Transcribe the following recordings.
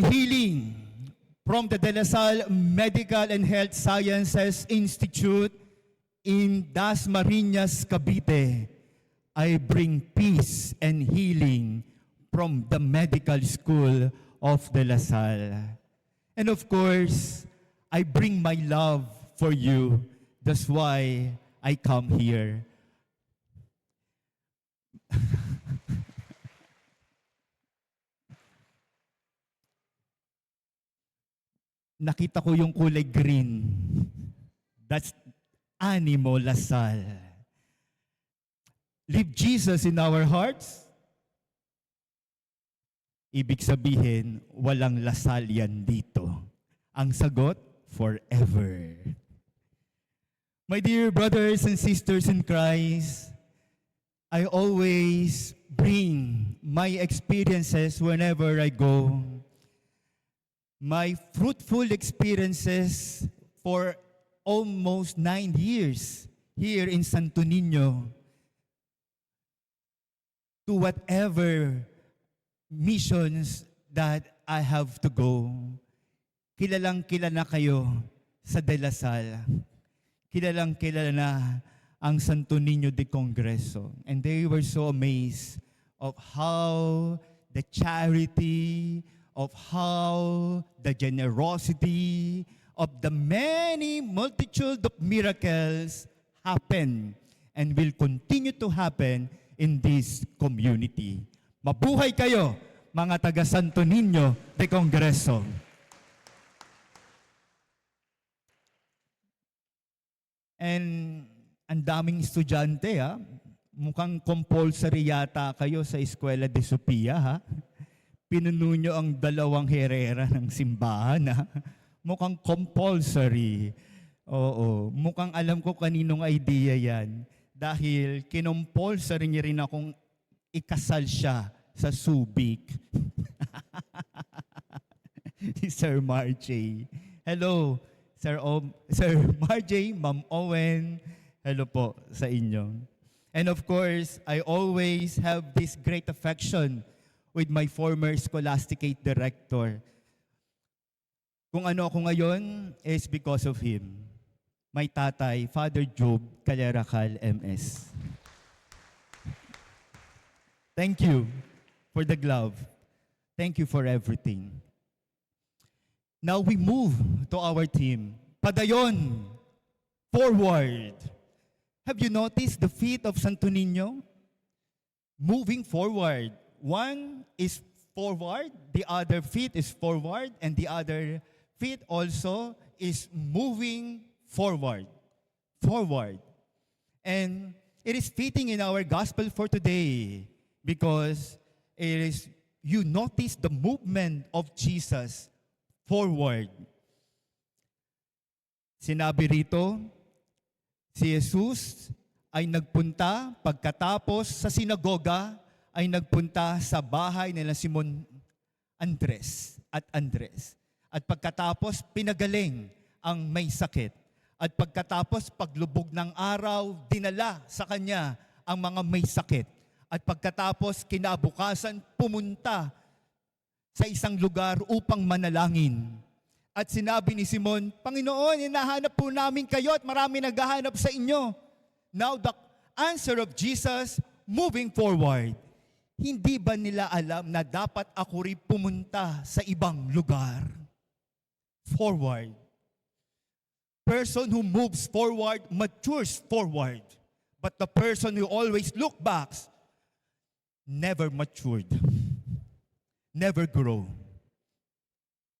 Healing from the De La Salle Medical and Health Sciences Institute in Dasmariñas, Cavite. I bring peace and healing from the medical school of De La Salle. And of course, I bring my love for you. That's why I come here. Nakita ko yung kulay green. That's Animo Lasal. Leave Jesus in our hearts. Ibig sabihin, walang Lasal yan dito. Ang sagot, forever. My dear brothers and sisters in Christ, I always bring my experiences whenever I go. My fruitful experiences for almost 9 years here in Santo Niño to whatever missions that I have to go. Kilalang-kilala kayo sa De La Salle. Kilalang-kilala na ang Santo Niño de Congreso. And they were so amazed of how the charity, of how the generosity of the many multitude of miracles happen and will continue to happen in this community. Mabuhay kayo, mga taga Santo Niño de Congreso. And ang daming estudyante, ha? Mukhang compulsory yata kayo sa Eskwela de Sophia, ha? Pinuno nyo ang 2 herera ng simbahan, ha? Mukhang compulsory. Oo, mukhang alam ko kaninong idea yan. Dahil kinompulsory niya rin akong ikasal siya sa Subic. Si Sir Marjay. Hello, Sir Marjay, Ma'am Owen. Hello po sa inyo. And of course, I always have this great affection with my former scholasticate director. Kung ano ako ngayon is because of him. My tatay, Father Job Caleracal, MS. Thank you for the glove. Thank you for everything. Now we move to our team. Padayon, forward. Have you noticed the feet of Santo Niño? Moving forward. One is forward, the other feet is forward, and the other feet also is moving forward. Forward. And it is fitting in our gospel for today because it is, you notice the movement of Jesus forward. Sinabi rito, si Jesus ay nagpunta pagkatapos sa sinagoga, ay nagpunta sa bahay nila Simon Andres. At pagkatapos, pinagaling ang may sakit. At pagkatapos, paglubog ng araw, dinala sa kanya ang mga may sakit. At pagkatapos, kinabukasan, pumunta sa isang lugar upang manalangin. At sinabi ni Simon, Panginoon, hinahanap po namin kayo at marami naghahanap sa inyo. Now the answer of Jesus, moving forward. Hindi ba nila alam na dapat ako rin pumunta sa ibang lugar? Forward. Person who moves forward matures forward. But the person who always looks back never matured. Never grow.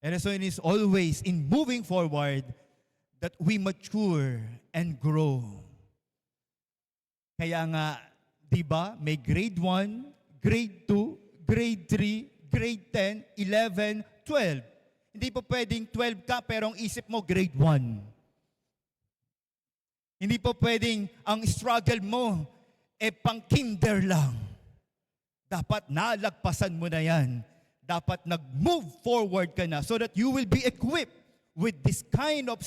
And so it is always in moving forward that we mature and grow. Kaya nga, di ba, may grade 1, grade 2, grade 3, grade 10, 11, 12. Hindi po pwedeng 12 ka pero ang isip mo grade 1. Hindi po pwedeng ang struggle mo pang kinder lang. Dapat nalagpasan mo na yan. Dapat nag-move forward ka na so that you will be equipped with this kind of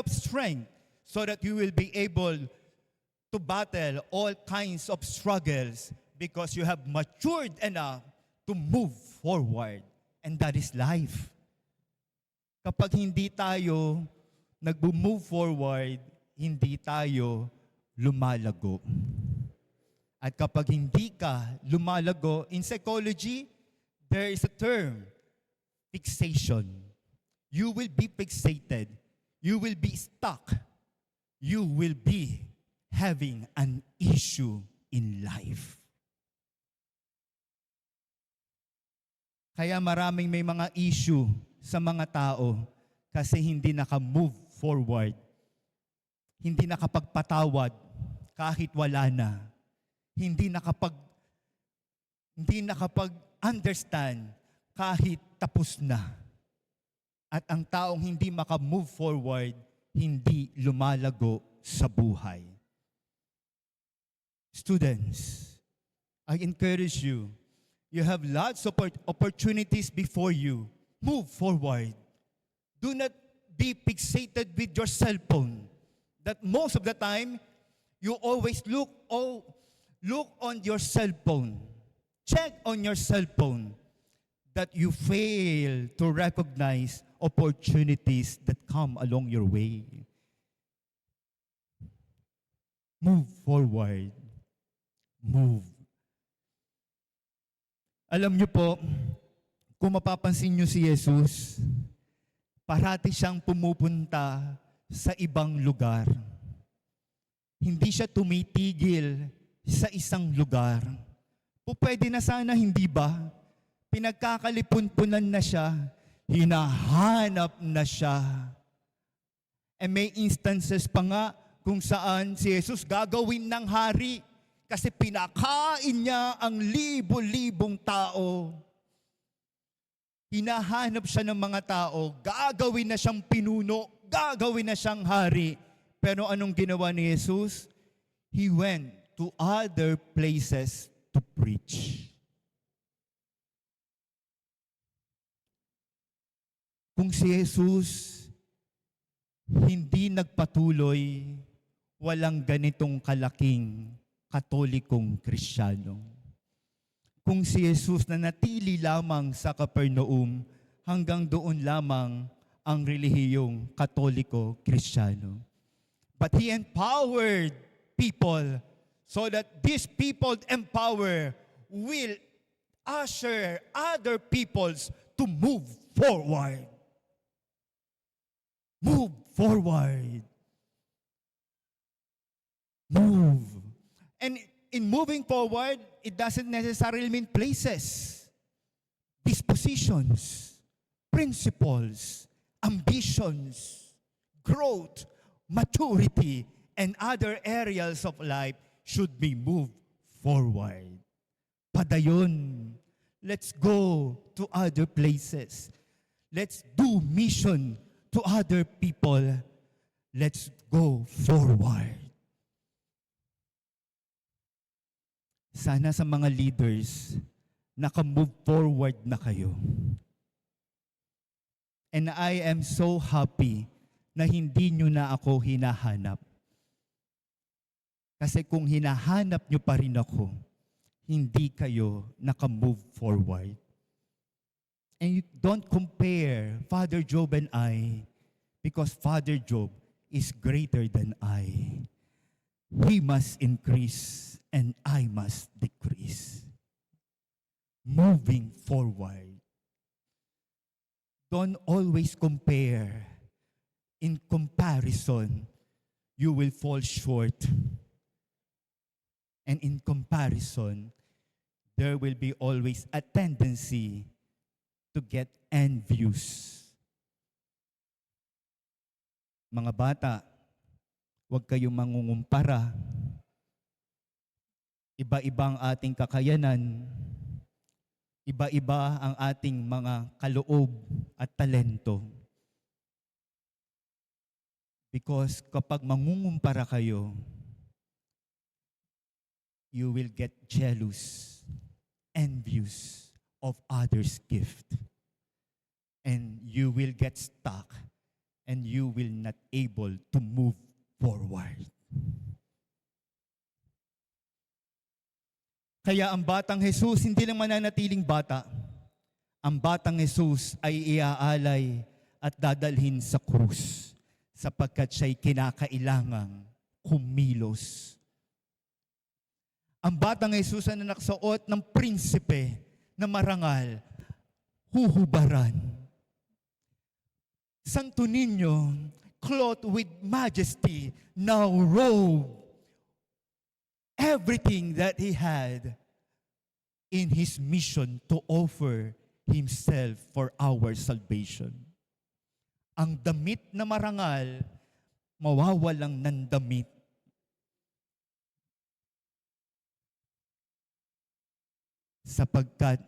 strength so that you will be able to battle all kinds of struggles because you have matured enough to move forward And that is life. Kapag hindi tayo nag-move forward, hindi tayo lumalago. At kapag hindi ka lumalago, in psychology, there is a term, fixation. You will be fixated. You will be stuck. You will be having an issue in life. Kaya maraming may mga issue sa mga tao kasi hindi naka-move forward. Hindi nakapagpatawad kahit wala na. Hindi nakapag-understand kahit tapos na. At ang taong hindi maka-move forward, hindi lumalago sa buhay. Students, I encourage you, you have lots of opportunities before you. Move forward. Do not be fixated with your cell phone. That most of the time, you always look on your cell phone. Check on your cell phone that you fail to recognize opportunities that come along your way. Move forward. Move. Alam niyo po, kung mapapansin niyo si Jesus, parati siyang pumupunta sa ibang lugar. Hindi siya tumitigil sa isang lugar. Pwede na sana, hindi ba? Pinagkakalipun-punan na siya, hinahanap na siya. And may instances pa nga kung saan si Jesus gagawin ng hari kasi pinakain niya ang libo-libong tao. Hinahanap siya ng mga tao, gagawin na siyang pinuno, gagawin na siyang hari. Pero anong ginawa ni Jesus? He went to other places to preach. Kung si Jesus hindi nagpatuloy, walang ganitong kalaking Katolikong Kristiyano. Kung si Jesus na natili lamang sa Capernaum, hanggang doon lamang ang relihiyong Katoliko Kristiyano. But He empowered people so that these people empower will usher other peoples to move forward. Move forward. Move. And in moving forward, it doesn't necessarily mean places, dispositions, principles, ambitions, growth, maturity, and other areas of life should be moved forward. Padayon. Let's go to other places. Let's do mission to other people. Let's go forward. Sana sa mga leaders, naka-move forward na kayo. And I am so happy na hindi nyo na ako hinahanap. Kasi kung hinahanap nyo pa rin ako, hindi kayo naka-move forward. And you don't compare Father Job and I because Father Job is greater than I. He must increase and I must decrease. Moving forward. Don't always compare. In comparison, you will fall short. And in comparison, there will be always a tendency to get envious. Mga bata, huwag kayong mangungumpara. Iba-iba ang ating kakayanan. Iba-iba ang ating mga kaloob at talento. Because kapag mangungumpara kayo, you will get jealous, envious of others' gift. And you will get stuck and you will not able to move forward. Kaya ang batang Jesus hindi lang mananatiling bata. ang batang Jesus ay iaalay at dadalhin sa krus sapagkat siya'y kinakailangang kumilos. Ang batang Jesus ay nakasuot ng prinsipe na marangal, huhubaran. Santo Niño, clothed with majesty, now robe everything that he had in his mission to offer himself for our salvation. Ang damit na marangal, mawawalang ng damit. Sapagkat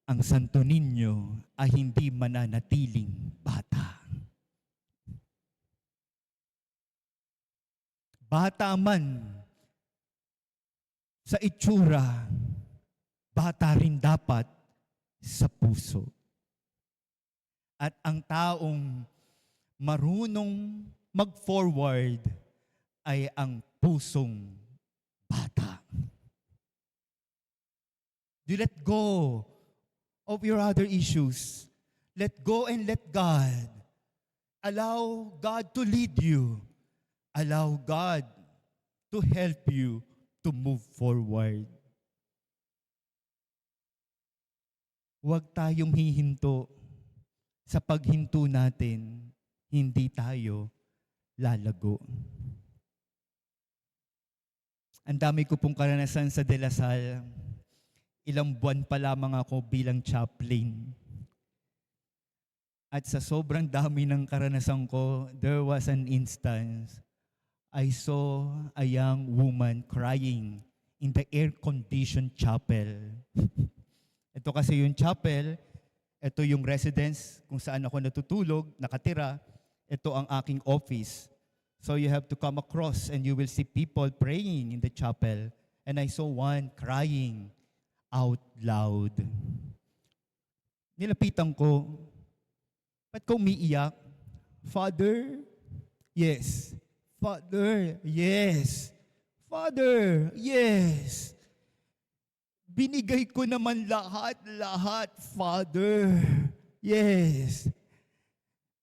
ang Santo Niño ay hindi mananatiling bata. Bata man sa itsura, bata rin dapat sa puso. At ang taong marunong mag-forward ay ang pusong bata. You let go of your other issues. Let go and let God. Allow God to lead you. Allow God to help you to move forward. Huwag tayong hihinto. Sa paghinto natin, hindi tayo lalago. Ang dami ko pong karanasan sa De La Salle. Ilang buwan pa lamang ako bilang chaplain. At sa sobrang dami ng karanasan ko, there was an instance I saw a young woman crying in the air-conditioned chapel. Ito kasi yung chapel, ito yung residence kung saan ako natutulog, nakatira. Ito ang aking office. So you have to come across and you will see people praying in the chapel. And I saw one crying out loud. Nilapitan ko, ba't ka umiiyak? Father? Yes. Father? Yes. Father? Yes. Binigay ko naman lahat, Father. Yes.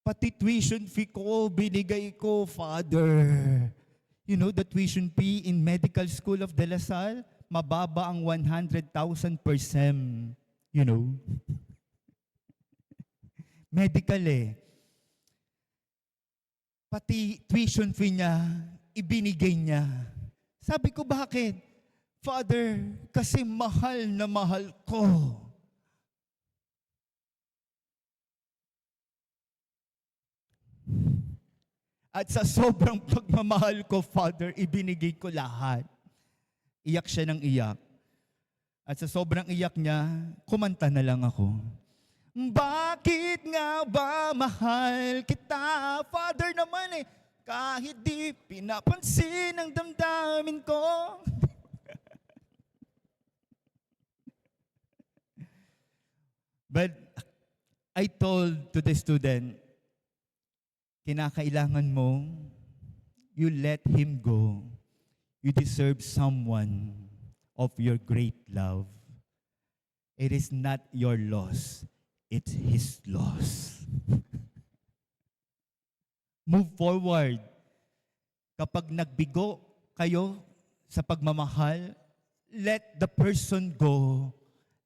Pati tuition fee ko, binigay ko, Father. You know, the tuition fee in Medical School of De La Salle, mababa ang 100,000 per sem. You know? Medical eh. Pati tuition fee niya, ibinigay niya. Sabi ko, bakit? Father, kasi mahal na mahal ko. At sa sobrang pagmamahal ko, Father, ibinigay ko lahat. Iyak siya ng iyak. At sa sobrang iyak niya, kumanta na lang ako. Bakit nga ba mahal kita? Father naman eh, kahit di pinapansin ang damdamin ko. But I told to the student, kinakailangan mo, you let him go. You deserve someone of your great love. It is not your loss, it's his loss. Move forward. Kapag nagbigo kayo sa pagmamahal, let the person go.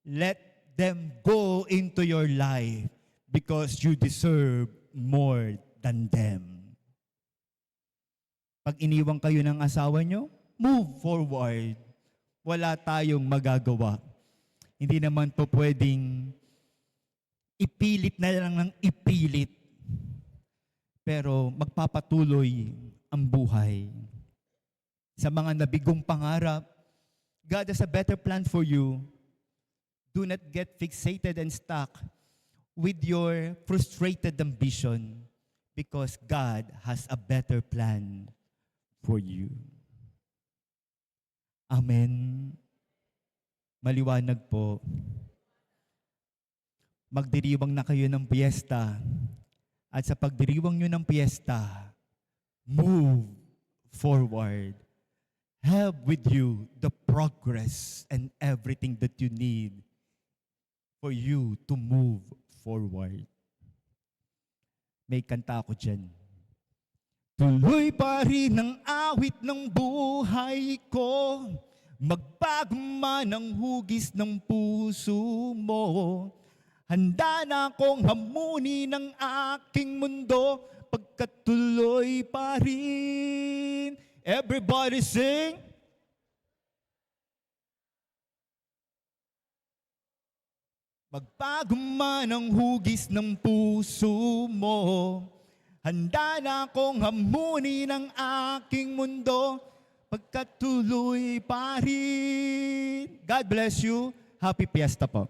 Let them go into your life because you deserve more than them. Pag iniwang kayo ng asawa nyo, move forward. Wala tayong magagawa. Hindi naman po pwedeng ipilit na lang ng ipilit. Pero magpapatuloy ang buhay. Sa mga nabigong pangarap, God has a better plan for you. Do not get fixated and stuck with your frustrated ambition because God has a better plan for you. Amen. Maliwanag po. Magdiriwang na kayo ng piyesta. At sa pagdiriwang nyo ng piyesta, move forward. Have with you the progress and everything that you need for you to move forward. May kanta ako dyan. Tuloy pa rin ang awit ng buhay ko, magbago man ang hugis ng puso mo. Handa na akong hamunin ng aking mundo, pagkatuloy pa rin. Everybody sing! Magbago man ang hugis ng puso mo, handa na akong hamunin ang aking mundo, pagkatuloy pa rin. God bless you. Happy Fiesta po.